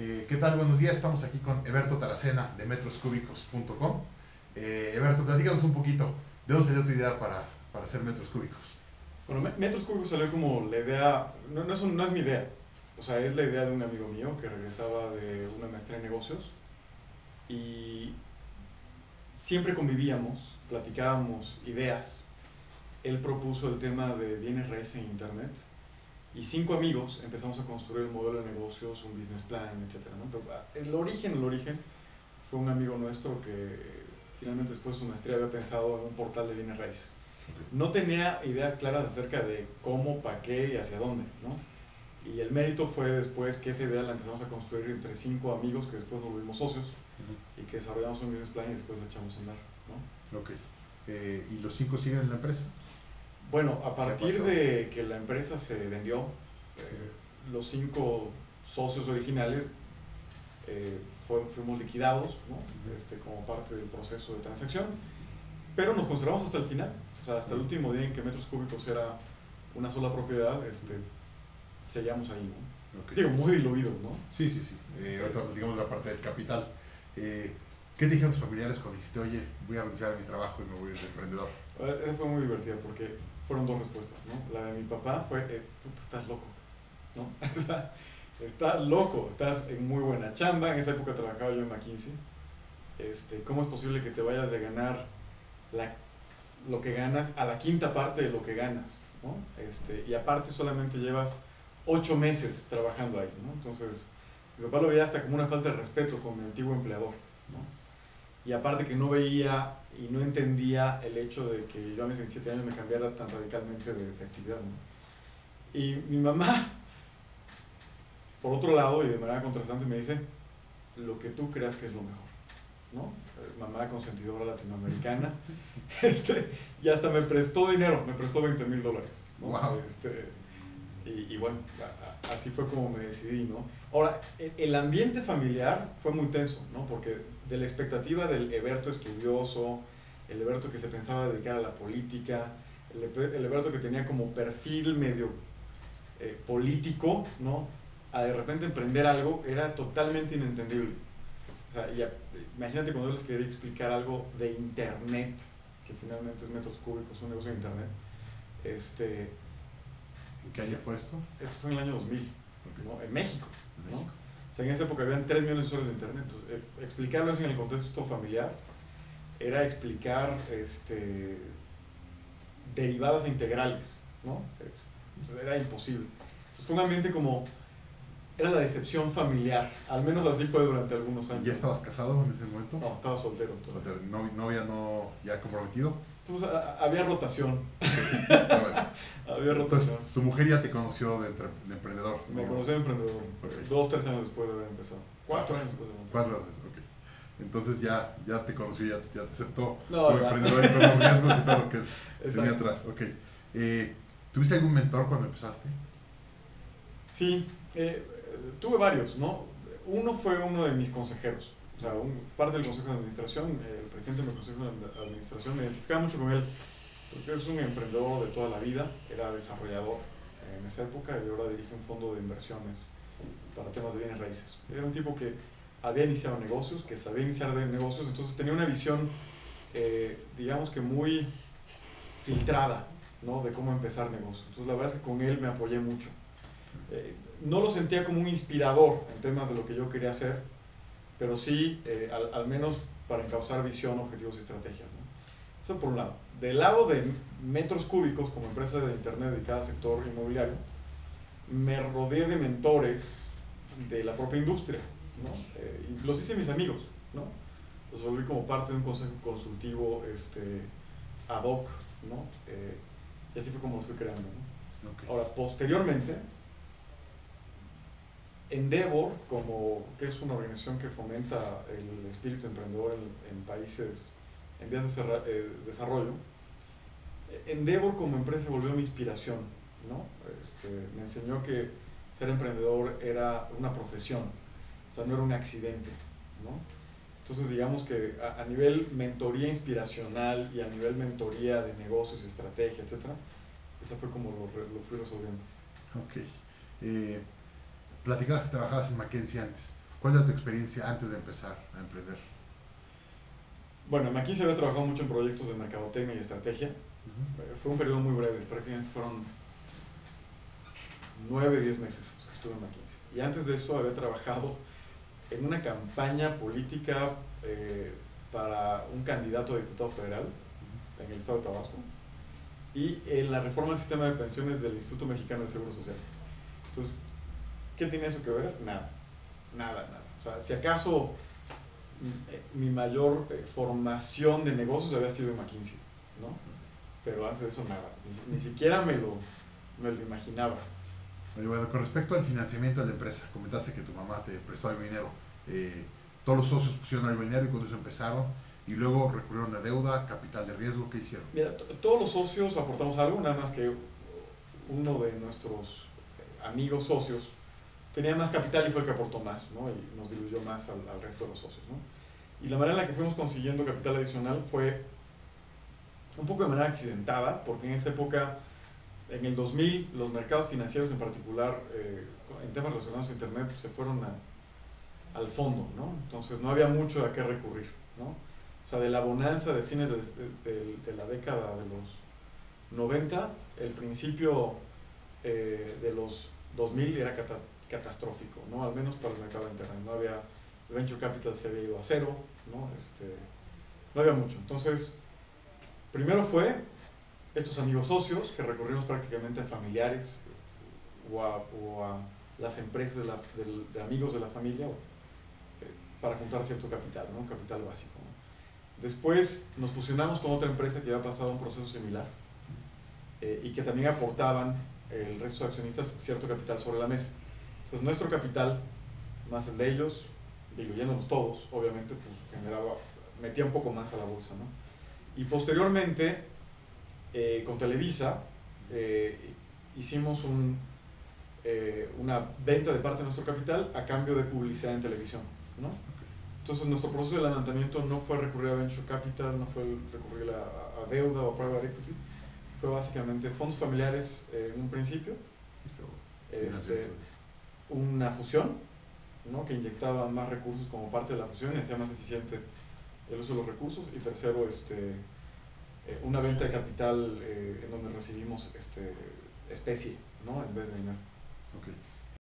¿Qué tal? Buenos días, estamos aquí con Eberto Taracena de metroscúbicos.com. Eberto, platícanos un poquito, ¿de dónde salió tu idea para hacer metros cúbicos? Bueno, Metros Cúbicos salió como la idea, no es mi idea, o sea, es la idea de un amigo mío que regresaba de una maestría en negocios y siempre convivíamos, platicábamos ideas. Él propuso el tema de bienes raíces en internet y 5 amigos empezamos a construir el modelo de negocios, un business plan, etcétera, ¿no? Pero el origen fue un amigo nuestro que finalmente después de su maestría había pensado en un portal de bienes raíces. No tenía ideas claras acerca de cómo, para qué y hacia dónde, ¿no? Y el mérito fue después que esa idea la empezamos a construir entre 5 amigos que después nos volvimos socios y que desarrollamos un business plan y después la echamos a andar, ¿no? Ok. ¿Y los 5 siguen en la empresa? Bueno, a partir de que la empresa se vendió, los 5 socios originales fuimos liquidados, ¿no? Como parte del proceso de transacción, pero nos conservamos hasta el final, o sea, hasta el último día en que Metros Cúbicos era una sola propiedad, seguíamos ahí, ¿no? Okay. Digo, muy diluidos, ¿no? Sí. Ahorita platicamos de la parte del capital. ¿Qué te dijeron tus familiares cuando dijiste, oye, voy a renunciar a mi trabajo y me voy a ir de emprendedor? Fue muy divertido porque fueron 2 respuestas, ¿no? La de mi papá fue, puta, estás loco, ¿no? O sea, estás loco, estás en muy buena chamba, en esa época trabajaba yo en McKinsey, ¿cómo es posible que te vayas de ganar lo que ganas a la quinta parte de lo que ganas, ¿no? Y aparte solamente llevas 8 meses trabajando ahí, ¿no? Entonces, mi papá lo veía hasta como una falta de respeto con mi antiguo empleador, ¿no? Y aparte que no veía y no entendía el hecho de que yo a mis 27 años me cambiara tan radicalmente de actividad, ¿no? Y mi mamá, por otro lado, y de manera contrastante, me dice, lo que tú creas que es lo mejor, ¿no? Mamá consentidora latinoamericana, y hasta me prestó dinero, me prestó $20,000, ¿no? Wow. Y bueno, así fue como me decidí, ¿no? Ahora, el ambiente familiar fue muy tenso, ¿no? Porque de la expectativa del Eberto estudioso, el Eberto que se pensaba dedicar a la política, el Eberto que tenía como perfil medio político, ¿no? A de repente emprender algo era totalmente inentendible. O sea, imagínate cuando yo les quería explicar algo de internet, que finalmente es Metros Cúbicos, un negocio de internet. ¿En qué año fue esto? Esto fue en el año 2000, Okay. ¿no? En México, ¿no? O sea, en esa época habían 3 millones de usuarios de internet. Entonces, explicarlo en el contexto familiar era explicar derivadas e integrales, ¿no? Era imposible. Entonces fue un ambiente como... Era la decepción familiar, al menos así fue durante algunos años. ¿Y ya estabas casado en ese momento? No, estaba soltero. Soltero. ¿Novia no ya comprometido? Pues había rotación. Había rotación. Entonces, tu mujer ya te conoció de emprendedor, ¿no? Me conocí de emprendedor, Okay. 2, 3 años después de haber empezado. 4 años después de haber empezado. 4 años, ok. Entonces ya te conoció, ya te aceptó No, como ya. emprendedor y con los riesgos y todo lo que Exacto. tenía atrás. Ok. ¿Tuviste algún mentor cuando empezaste? Sí, tuve varios, ¿no? Uno fue uno de mis consejeros, o sea, parte del consejo de administración, el presidente del consejo de administración, me identificaba mucho con él, porque es un emprendedor de toda la vida, era desarrollador en esa época y ahora dirige un fondo de inversiones para temas de bienes raíces. Era un tipo que había iniciado negocios, que sabía iniciar de negocios, entonces tenía una visión, digamos que muy filtrada, ¿no? De cómo empezar negocios. Entonces la verdad es que con él me apoyé mucho. No lo sentía como un inspirador en temas de lo que yo quería hacer, pero sí, al menos para encauzar visión, objetivos y estrategias, ¿no? Eso por un lado. Del lado de Metros Cúbicos, como empresa de internet dedicada al sector inmobiliario, me rodeé de mentores de la propia industria, ¿no? Y los hice mis amigos, ¿no? Los volví como parte de un consejo consultivo ad hoc, ¿no? Y así fue como los fui creando, ¿no? Okay. Ahora, posteriormente, Endeavor, que es una organización que fomenta el espíritu emprendedor en países en vías de desarrollo, Endeavor como empresa se volvió mi inspiración, ¿no? Me enseñó que ser emprendedor era una profesión, o sea, no era un accidente, ¿no? Entonces, digamos que a nivel mentoría inspiracional y a nivel mentoría de negocios, estrategia, etc., esa fue como lo fui resolviendo. Ok. Platicabas que trabajabas en McKinsey antes. ¿Cuál era tu experiencia antes de empezar a emprender? Bueno, en McKinsey había trabajado mucho en proyectos de mercadotecnia y estrategia. Fue un periodo muy breve, prácticamente fueron 9, 10 meses los que estuve en McKinsey. Y antes de eso había trabajado en una campaña política para un candidato a diputado federal en el estado de Tabasco y en la reforma del sistema de pensiones del Instituto Mexicano del Seguro Social. Entonces, ¿qué tiene eso que ver? Nada. O sea, si acaso mi mayor formación de negocios había sido en McKinsey, ¿no? Pero antes de eso nada, ni siquiera me lo imaginaba. Oye, bueno, con respecto al financiamiento de la empresa, comentaste que tu mamá te prestó algo de dinero. Todos los socios pusieron algo de dinero y cuando eso empezaron, y luego recurrieron a deuda, capital de riesgo, ¿qué hicieron? Mira, todos los socios aportamos algo, nada más que uno de nuestros amigos socios tenía más capital y fue el que aportó más, ¿no? Y nos diluyó más al resto de los socios, ¿no? Y la manera en la que fuimos consiguiendo capital adicional fue un poco de manera accidentada, porque en esa época, en el 2000, los mercados financieros en particular, en temas relacionados a Internet, pues, se fueron al fondo, ¿no? Entonces no había mucho a qué recurrir, ¿no? O sea, de la bonanza de fines de la década de los 90, el principio de los 2000 era catastrófico, ¿no? Al menos para el mercado de Internet. No había, el venture capital se había ido a cero, ¿no? No había mucho. Entonces, primero fue estos amigos socios que recurrimos prácticamente a familiares o a las empresas de amigos de la familia para juntar cierto capital, ¿no? Capital básico, ¿no? Después nos fusionamos con otra empresa que había pasado un proceso similar y que también aportaban el resto de los accionistas cierto capital sobre la mesa. Entonces nuestro capital, más el de ellos, diluyéndonos todos, obviamente, pues metía un poco más a la bolsa, ¿no? Y posteriormente, con Televisa, hicimos una venta de parte de nuestro capital a cambio de publicidad en televisión, ¿no? Entonces nuestro proceso de levantamiento no fue recurrir a venture capital, no fue recurrir a deuda o a private equity, fue básicamente fondos familiares en un principio, una fusión, ¿no? Que inyectaba más recursos como parte de la fusión y hacía más eficiente el uso de los recursos, y tercero, una venta de capital en donde recibimos especie, ¿no? En vez de dinero. Okay.